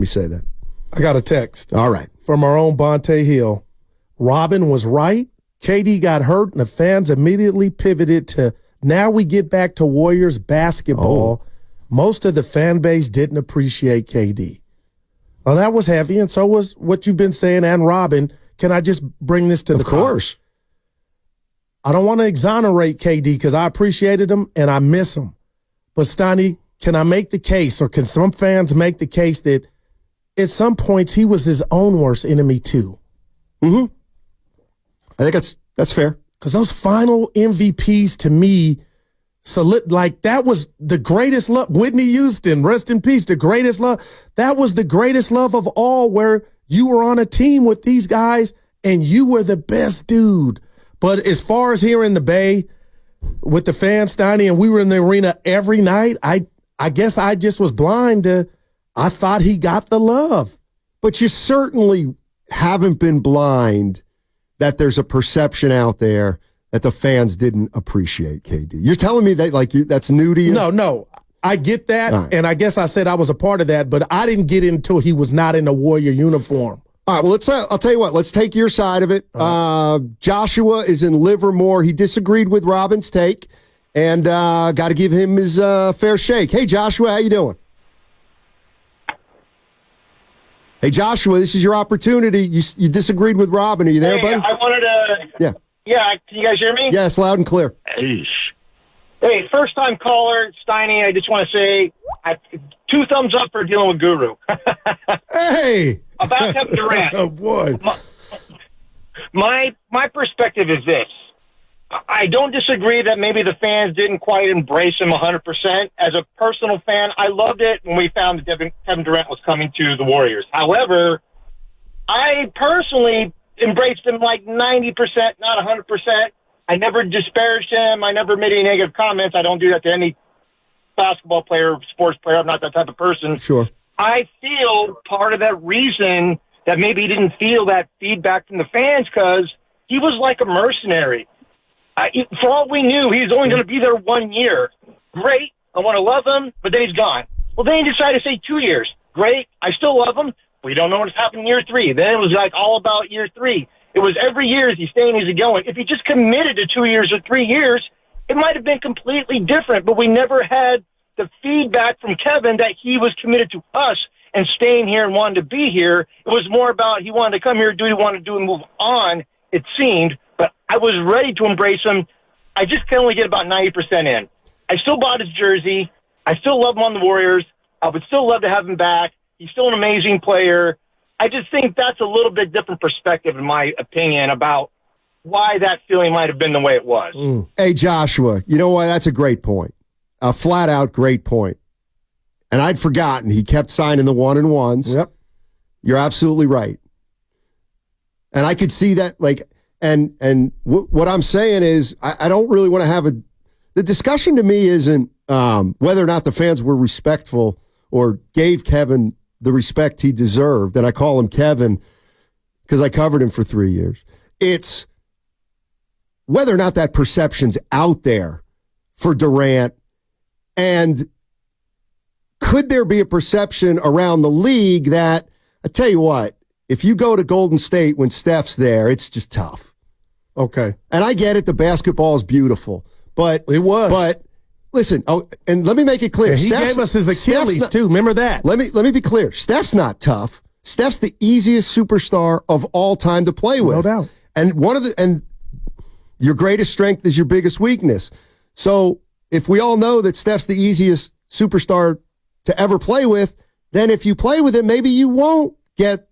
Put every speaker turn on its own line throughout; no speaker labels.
me say that.
I got a text.
All right.
From our own Bonte Hill. Robin was right. KD got hurt, and the fans immediately pivoted to, now we get back to Warriors basketball. Most of the fan base didn't appreciate KD. Well, that was heavy, and so was what you've been saying, and Robin. Can I just bring this to the
Of course.
I don't want to exonerate KD because I appreciated him and I miss him. But, Steiny, can I make the case, or can some fans make the case that at some points he was his own worst enemy too?
Mm-hmm. I think that's fair.
Because those final MVPs to me, that was the greatest love. Whitney Houston, rest in peace, the greatest love. That was the greatest love of all, where you were on a team with these guys and you were the best dude. But as far as here in the Bay with the fans, Steiny, and we were in the arena every night, I guess I just was blind to, I thought he got the love.
But you certainly haven't been blind that there's a perception out there that the fans didn't appreciate KD. You're telling me that that's new to you?
No. I get that,
right. And
I guess I said I was a part of that, but I didn't get in until he was not in a Warrior uniform.
All right, well, I'll tell you what. Let's take your side of it. Joshua is in Livermore. He disagreed with Robin's take, and got to give him his fair shake. Hey, Joshua, how you doing? Hey, Joshua, this is your opportunity. You disagreed with Robin. Are you there, buddy?
I wanted to... Yeah, can you guys hear me?
Yes, loud and clear.
Hey, first-time caller, Steiny, I just want to say 2 thumbs up for dealing with Guru.
Hey!
About Kevin Durant.
Oh, boy.
My perspective is this. I don't disagree that maybe the fans didn't quite embrace him 100%. As a personal fan, I loved it when we found that Kevin Durant was coming to the Warriors. However, I personally embraced him like 90%, not 100%. I never disparaged him. I never made any negative comments. I don't do that to any basketball player, sports player. I'm not that type of person.
Sure.
I feel part of that reason that maybe he didn't feel that feedback from the fans because he was like a mercenary. For all we knew, he's only going to be there 1 year. Great. I want to love him, but then he's gone. Well, then he decided to say 2 years. Great. I still love him. We don't know what's happening in year 3. Then it was like all about year 3. It was every year, is he staying, is he going? If he just committed to 2 years or 3 years, it might have been completely different, but we never had the feedback from Kevin that he was committed to us and staying here and wanted to be here. It was more about he wanted to come here, do what he wanted to do, and move on, it seemed. But I was ready to embrace him. I just can only get about 90% in. I still bought his jersey. I still love him on the Warriors. I would still love to have him back. He's still an amazing player. I just think that's a little bit different perspective, in my opinion, about why that feeling might have been the way it was.
Hey, Joshua, you know what? That's a great point. A flat-out great point. And I'd forgotten he kept signing the 1-and-1s.
Yep.
You're absolutely right. And I could see that, what I'm saying is I don't really want to have the discussion to me isn't whether or not the fans were respectful or gave Kevin the respect he deserved. And I call him Kevin because I covered him for 3 years. It's whether or not that perception's out there for Durant, and could there be a perception around the league that, I tell you what, if you go to Golden State when Steph's there, it's just tough.
Okay.
And I get it, the basketball is beautiful, but
it was.
But listen, and let me make it clear.
Yeah, he gave us his Achilles too. Remember that?
Let me be clear. Steph's not tough. Steph's the easiest superstar of all time to play with.
No doubt.
And your greatest strength is your biggest weakness. So if we all know that Steph's the easiest superstar to ever play with, then if you play with him, maybe you won't get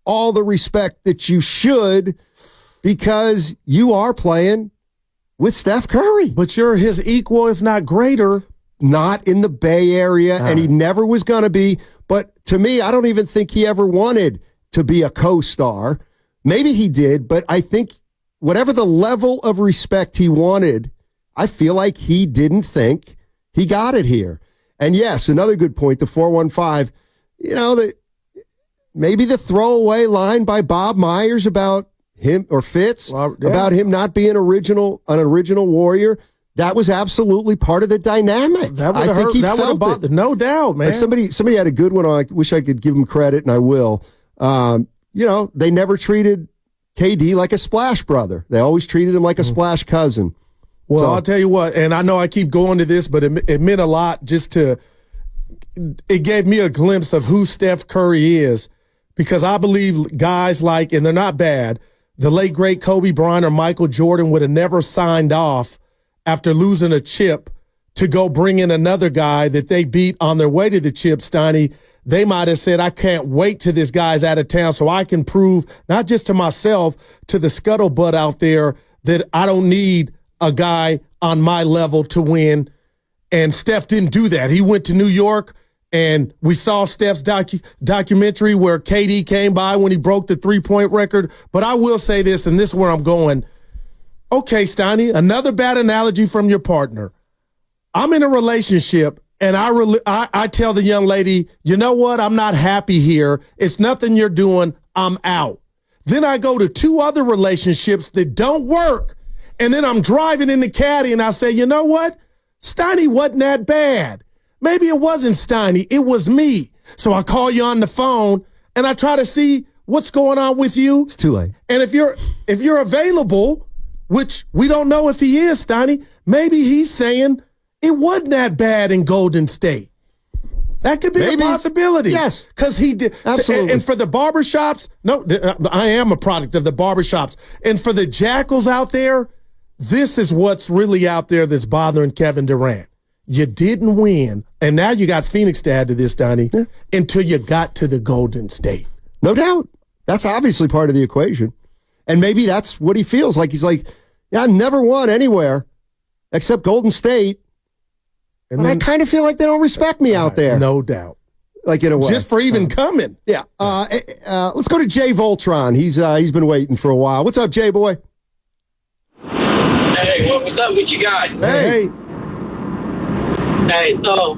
all the respect that you should because you are playing with Steph Curry.
But you're his equal, if not greater.
Not in the Bay Area, and he never was going to be. But to me, I don't even think he ever wanted to be a co-star. Maybe he did, but I think whatever the level of respect he wanted, I feel like he didn't think he got it here. And yes, another good point, the 415, maybe the throwaway line by Bob Myers about him, or Fitz, about him not being an original Warrior, that was absolutely part of the dynamic.
That would have hurt. That would have bothered. No doubt, man.
Like somebody had a good one. I wish I could give him credit, and I will. They never treated KD like a splash brother. They always treated him like a splash cousin.
Well, so, I'll tell you what, and I know I keep going to this, but it meant a lot it gave me a glimpse of who Steph Curry is, because I believe guys like, and they're not bad, the late, great Kobe Bryant or Michael Jordan would have never signed off after losing a chip to go bring in another guy that they beat on their way to the chip, Steiny. They might have said, I can't wait till this guy's out of town so I can prove, not just to myself, to the scuttlebutt out there, that I don't need a guy on my level to win. And Steph didn't do that. He went to New York, and we saw Steph's documentary where KD came by when he broke the three-point record. But I will say this, and this is where I'm going. Okay, Steiny, another bad analogy from your partner. I'm in a relationship, and I tell the young lady, you know what? I'm not happy here. It's nothing you're doing. I'm out. Then I go to 2 other relationships that don't work, and then I'm driving in the caddy, and I say, you know what? Steiny wasn't that bad. Maybe it wasn't Steiny. It was me. So I call you on the phone, and I try to see what's going on with you.
It's too late.
And if you're available, which we don't know if he is, Steiny, maybe he's saying it wasn't that bad in Golden State. That could be a possibility.
Yes.
Because he did.
Absolutely.
And for the barbershops, no, I am a product of the barbershops. And for the jackals out there, this is what's really out there that's bothering Kevin Durant. You didn't win, and now you got Phoenix to add to this, Donnie, until you got to the Golden State.
No doubt. That's obviously part of the equation. And maybe that's what he feels like. He's like, yeah, I never won anywhere except Golden State. And I kind of feel like they don't respect me out there.
No doubt.
Like in a way.
Just for even coming.
Yeah. Let's go to Jay Voltron. He's been waiting for a while. What's up, Jay boy?
Hey, what's up with you guys?
Hey.
Hey, so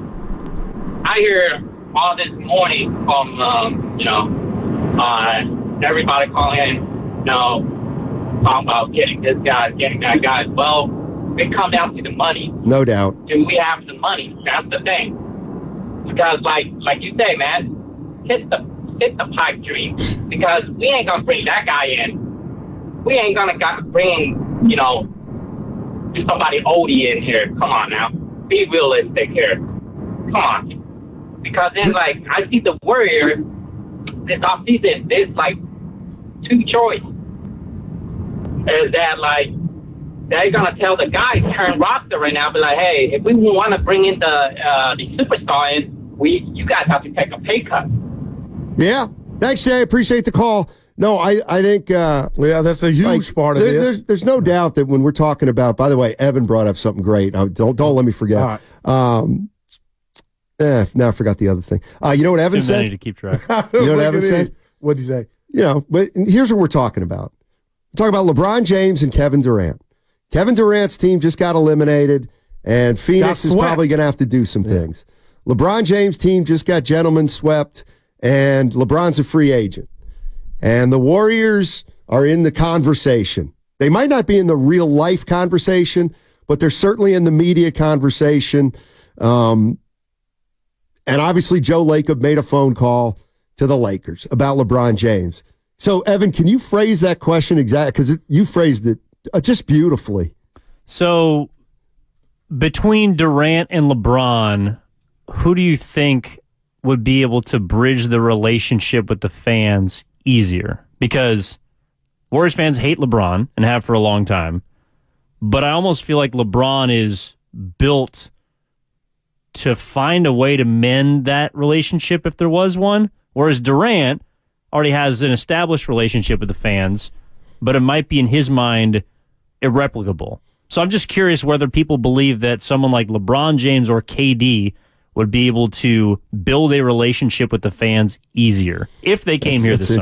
I hear all this morning from, everybody calling, talking about getting this guy, getting that guy. Well, it comes down to the money.
No doubt.
Do we have the money? That's the thing. Because, like you say, man, hit the pipe dream. Because we ain't gonna bring that guy in. We ain't gonna bring, somebody oldie in here. Come on now. Be realistic here. Come on. Because then, I see the Warriors this offseason, there's, 2 choices. Is that, they're going to tell the guys, turn roster right now, be like, hey, if we want to bring in the superstar in, you guys have to take a pay cut.
Yeah. Thanks, Jay. Appreciate the call. No, I think
that's a huge part of this.
There's no doubt that when we're talking about, by the way, Evan brought up something great. Don't let me forget.
All right.
Now I forgot the other thing. You know what Evan said?
Too many to keep track.
You know what Evan said?
What'd he say?
But here's what we're talking about. We're talking about LeBron James and Kevin Durant. Kevin Durant's team just got eliminated, and Phoenix is probably going to have to do some things. LeBron James' team just got gentlemen swept, and LeBron's a free agent. And the Warriors are in the conversation. They might not be in the real life conversation, but they're certainly in the media conversation. And obviously Joe Lacob made a phone call to the Lakers about LeBron James. So, Evan, can you phrase that question exactly? Because you phrased it just beautifully.
So, between Durant and LeBron, who do you think would be able to bridge the relationship with the fans easier? Because Warriors fans hate LeBron and have for a long time, but I almost feel like LeBron is built to find a way to mend that relationship if there was one, whereas Durant already has an established relationship with the fans, but it might be in his mind irreplicable. So I'm just curious whether people believe that someone like LeBron James or KD would be able to build a relationship with the fans easier if they came here this summer.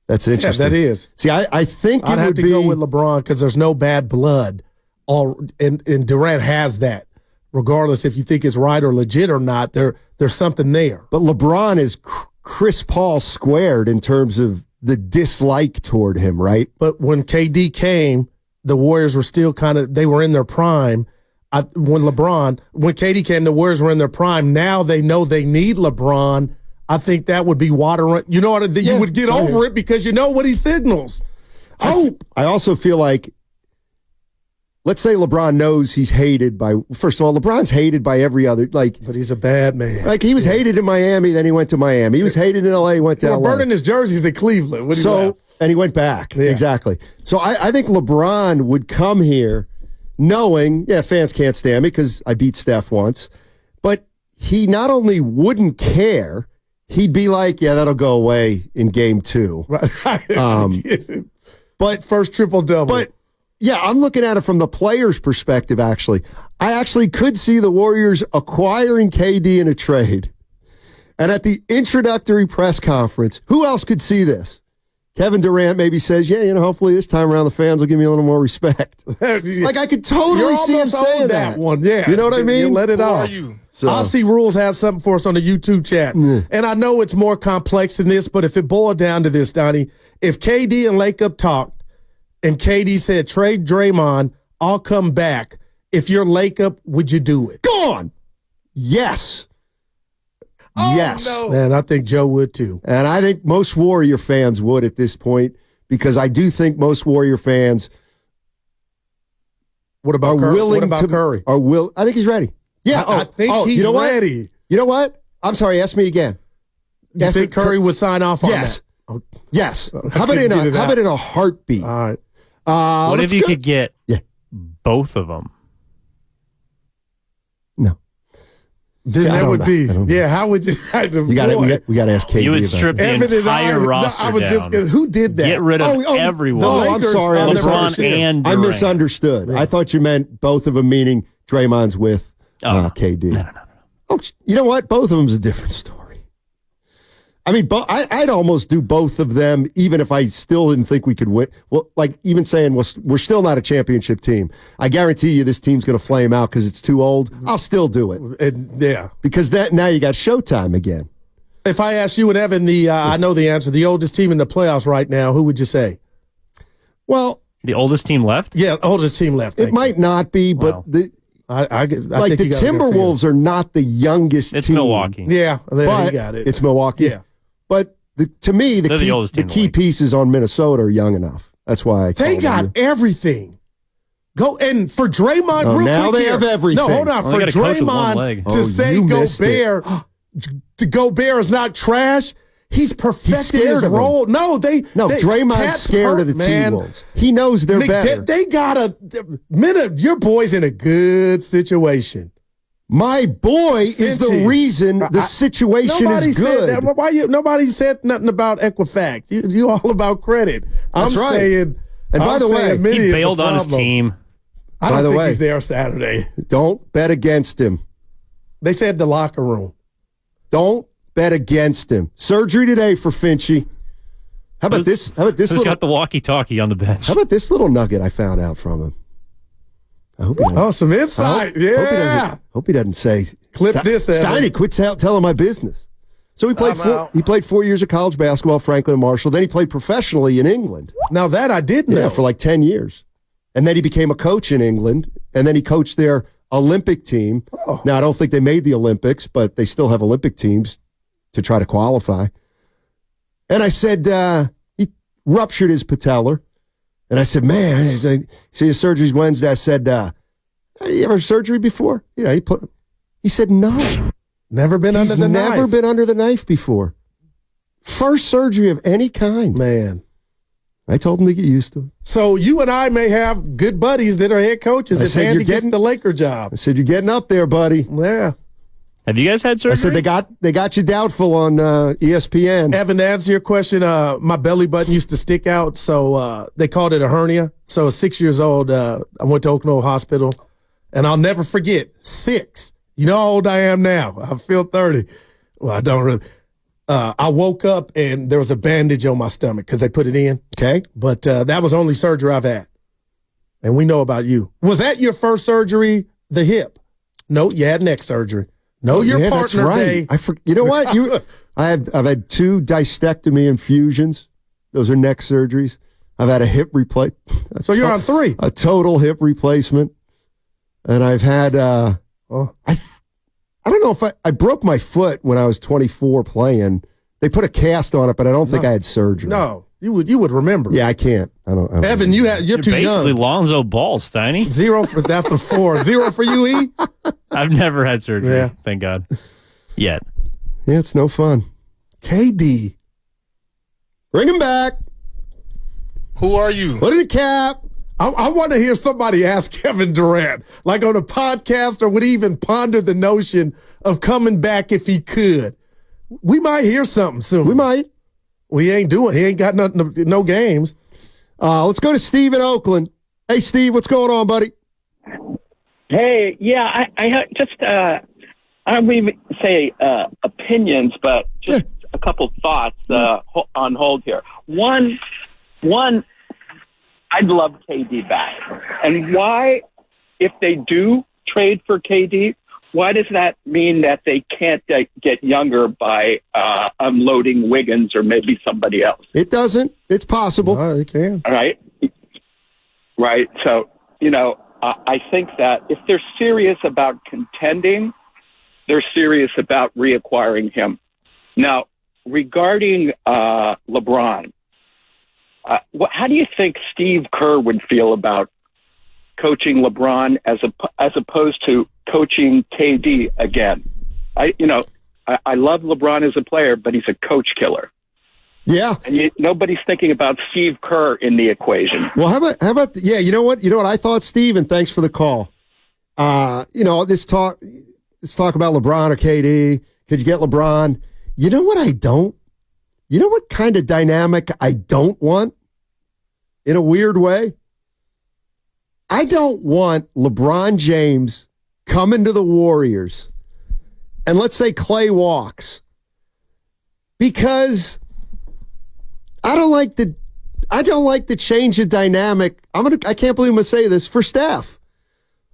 That's interesting.
Yeah, that is.
See, I think
I'd have to go with LeBron because there's no bad blood. And Durant has that. Regardless if you think it's right or legit or not, there's something there.
But LeBron is Chris Paul squared in terms of the dislike toward him, right?
But when KD came, the Warriors were still they were in their prime. When KD came, the Warriors were in their prime. Now they know they need LeBron. I think that would be water. You know what? You would get over it because you know what he signals. Hope.
I also feel like, let's say LeBron knows he's hated by. First of all, LeBron's hated by every other. But
he's a bad man.
Like he was hated in Miami, then he went to Miami. He was hated in LA, he went to LA.
Burning his jerseys in Cleveland.
And he went back.
Yeah.
Exactly. So I think LeBron would come here knowing, fans can't stand me because I beat Steph once, but he not only wouldn't care, he'd be like, that'll go away in game 2.
Right.
But
first triple-double.
But, I'm looking at it from the player's perspective, actually. I actually could see the Warriors acquiring KD in a trade. And at the introductory press conference, who else could see this? Kevin Durant maybe says, hopefully this time around the fans will give me a little more respect. Like I could totally see him saying that
one. Yeah.
You know what I mean?
You let it off.
So.
Aussie Rules has something for us on the YouTube chat. And I know it's more complex than this, but if it boiled down to this, Donnie, if KD and Lakeup talked and KD said, trade Draymond, I'll come back. If you're Lakeup, would you do it?
Gone. Yes. Yes.
No. Man, I think Joe would too.
And I think most Warrior fans would at this point because I do think most Warrior fans
What about Curry?
I think he's ready. Yeah.
I think he's ready.
What? You know what? I'm sorry. Ask me again.
You think Curry would sign off on that?
Yes. How about in a heartbeat?
All right.
What if you could get both of them?
No.
Then that would be how would you?
We got to ask KD.
You would strip the entire roster down.
Who did that?
Get rid of everyone.
I'm sorry.
LeBron and Durant.
I misunderstood. I thought you meant both of them, meaning Draymond's with KD.
No.
Oh, you know what? Both of them's a different story. I mean, I'd almost do both of them, even if I still didn't think we could win. Well, like even saying we're still not a championship team. I guarantee you this team's going to flame out because it's too old. I'll still do it. Because now you got Showtime again.
If I ask you and Evan, I know the answer. The oldest team in the playoffs right now, who would you say?
Well, the oldest team left.
Yeah, oldest team left.
It might not be, but
I think
the Timberwolves are not the youngest team.
It's Milwaukee.
Yeah,
but
you got it.
It's Milwaukee.
Yeah.
But to me, the key pieces on Minnesota are young enough. That's why
they got everything. Go and for Draymond.
Now they have everything.
No, hold on. For Draymond to say Gobert is not trash. He's perfecting his role.
Draymond's scared of the T-Wolves. He knows they're better.
They got your boy's in a good situation.
My boy is the reason the situation is good.
Nobody said nothing about Equifax. You all about credit.
That's right.
Saying,
and by the way,
he bailed on his team.
I don't think he's there Saturday.
Don't bet against him.
They said the locker room.
Don't bet against him. Surgery today for Finchy. How about this?
Who's got the walkie-talkie on the bench?
How about this little nugget I found out from him? I hope
some insight.
Hope he doesn't say
clip this.
Steiny, quit telling my business. So he played 4 years of college basketball, Franklin and Marshall. Then he played professionally in England.
Now that I did know.
Yeah, for like 10 years. And then he became a coach in England. And then he coached their Olympic team. Oh. Now I don't think they made the Olympics, but they still have Olympic teams to try to qualify. And I said he ruptured his patellar. And I said, man, see, his surgery's Wednesday. I said, you ever have surgery before? He said, no.
Never been under the knife.
Never been under the knife before. First surgery of any kind.
Man.
I told him to get used to it.
So you and I may have good buddies that are head coaches if Andy gets the Laker job.
I said, you're getting up there, buddy.
Yeah.
Have you guys had surgery?
I said they got you doubtful on ESPN.
Evan, to answer your question, my belly button used to stick out, so they called it a hernia. So 6 years old, I went to Oakland Hospital, and I'll never forget, 6. You know how old I am now. I feel 30. Well, I don't really. I woke up, and there was a bandage on my stomach because they put it in.
Okay.
But that was the only surgery I've had. And we know about you. Was that your first surgery, the hip? No, you had neck surgery. No, your partner.
That's right. You know what? I've had 2 discectomy infusions. Those are neck surgeries. I've had a hip replacement.
So you're on 3.
A total hip replacement. And I've had, I don't know if I broke my foot when I was 24 playing. They put a cast on it, but I don't think I had surgery.
No, you would remember.
Yeah, I can't. I don't
Evan, you're too
basically
young.
Lonzo Ball, Steiny.
0 for that's a 4. 0 for you, E.
I've never had surgery.
Yeah.
Thank God. Yet.
Yeah, it's no fun.
KD.
Bring him back.
Who are you?
Put in a cap.
I want to hear somebody ask Kevin Durant, like on a podcast, or would even ponder the notion of coming back if he could. We might hear something soon.
We might.
He ain't got no games.
Let's go to Steve in Oakland. Hey, Steve, what's going on, buddy?
Hey, yeah, I just I don't even say opinions, but just a couple thoughts on hold here. One, I'd love KD back, and why, if they do trade for KD, why does that mean that they can't get younger by unloading Wiggins or maybe somebody else?
It doesn't. It's possible.
Oh, it can.
All right. Right. So, I think that if they're serious about contending, they're serious about reacquiring him. Now, regarding LeBron, how do you think Steve Kerr would feel about coaching LeBron as opposed to coaching KD again? I love LeBron as a player, but he's a coach killer.
Yeah.
And nobody's thinking about Steve Kerr in the equation.
Well, how about you know what I thought, Steve, and thanks for the call. Let's talk about LeBron or KD. Could you get LeBron? You know what I don't? You know what kind of dynamic I don't want? In a weird way? I don't want LeBron James coming to the Warriors and let's say Clay walks, because I don't like the change of dynamic. I can't believe I'm gonna say this for Steph.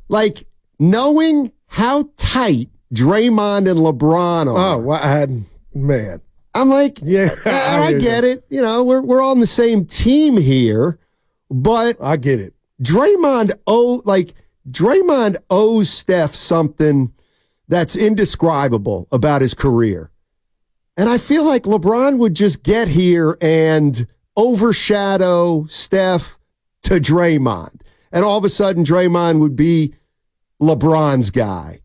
Like, knowing how tight Draymond and LeBron are.
Oh, well, man.
I'm like,
yeah,
I get it. We're on the same team here, but
I get it.
Draymond owes Steph something that's indescribable about his career. And I feel like LeBron would just get here and overshadow Steph to Draymond. And all of a sudden, Draymond would be LeBron's guy.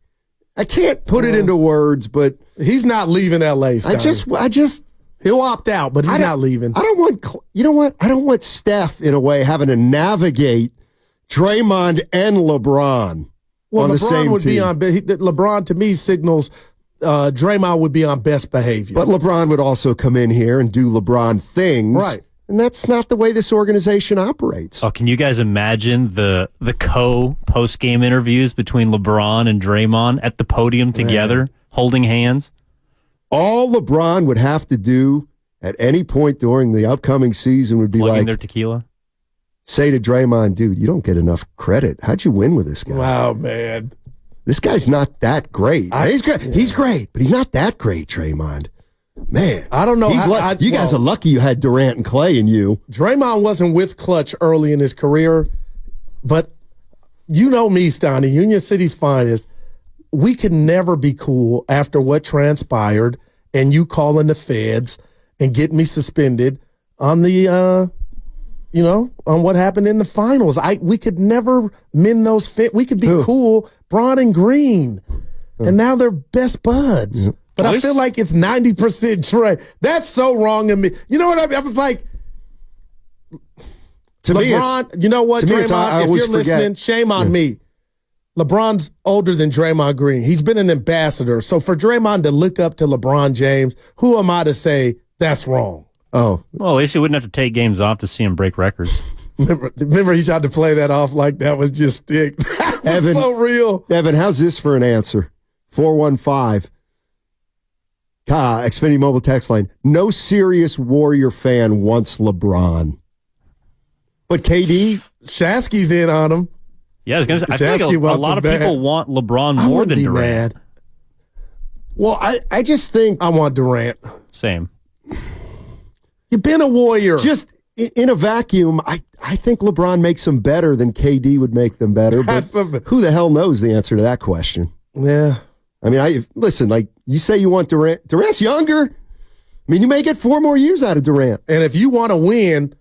I can't put it into words, but
he's not leaving L.A. Steiny. He'll opt out, but he's not leaving.
I don't want, you know what? I don't want Steph, in a way, having to navigate Draymond and LeBron on the same team.
LeBron, to me, signals Draymond would be on best behavior.
But LeBron would also come in here and do LeBron things.
Right.
And that's not the way this organization operates.
Oh, can you guys imagine the post-game interviews between LeBron and Draymond at the podium together, holding hands?
All LeBron would have to do at any point during the upcoming season would be
Plugging their tequila?
Say to Draymond, dude, you don't get enough credit. How'd you win with this guy?
Wow, man.
This guy's not that great. He's great. Yeah. He's great, but he's not that great, Draymond. Man,
I don't know.
You guys are lucky you had Durant and Clay and you.
Draymond wasn't with Clutch early in his career, but you know me, Steiny, Union City's finest. We could never be cool after what transpired and you calling the feds and get me suspended on the, on what happened in the finals. We could never mend those fit. We could be cool, Braun and Green, and now they're best buds. But I feel like it's 90% Trey. That's so wrong of me. You know what I mean? I was like,
to
LeBron,
me,
you know what,
Draymond,
if you're listening, shame on me. LeBron's older than Draymond Green. He's been an ambassador. So for Draymond to look up to LeBron James, who am I to say that's wrong?
Oh.
Well, at least he wouldn't have to take games off to see him break records.
Remember he tried to play that off like that was just stick. That was
Evan,
so real.
Evan, how's this for an answer? 415. Xfinity Mobile text line. No serious Warrior fan wants LeBron. But KD?
Shasky's in on him.
Yeah, I was going to say, I think a lot of people want LeBron more than Durant.
Mad.
Well, I just think...
I want Durant.
Same.
You've been a Warrior.
Just in a vacuum, I think LeBron makes them better than KD would make them better. But who the hell knows the answer to that question?
Yeah.
I mean, listen, like you say you want Durant. Durant's younger. I mean, you may get 4 more years out of Durant.
And if you want to win,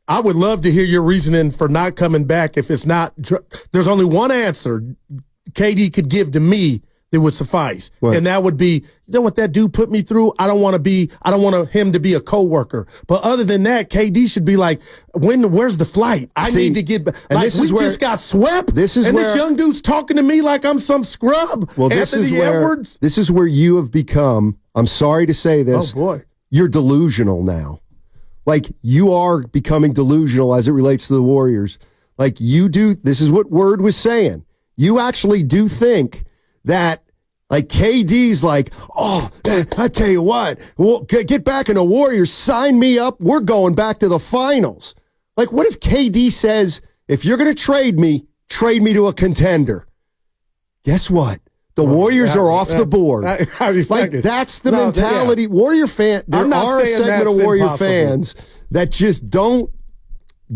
I would love to hear your reasoning for not coming back. If it's not, there's only one answer KD could give to me that would suffice. What? And that would be, you know what that dude put me through? I don't want him to be a coworker. But other than that, KD should be like, where's the flight? I need to get back. Like, we just got swept. This young dude's talking to me like I'm some scrub.
Well,
Anthony Edwards.
This is where you have become, I'm sorry to say this.
Oh, boy.
You're delusional now. Like, you are becoming delusional as it relates to the Warriors. Like, this is what Word was saying. You actually do think that, like, KD's like, oh, I tell you what, get back in the Warriors, sign me up, we're going back to the finals. Like, what if KD says, if you're going to trade me to a contender? Guess what? The Warriors are off the board. Like, that's the mentality. Yeah. Warrior fan. There are a segment of Warrior fans that just don't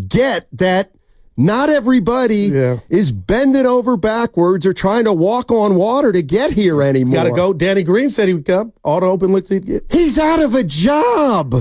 get that not everybody is bending over backwards or trying to walk on water to get here anymore.
Got to go. Danny Green said he would come. All the open looks he'd get.
He's out of a job.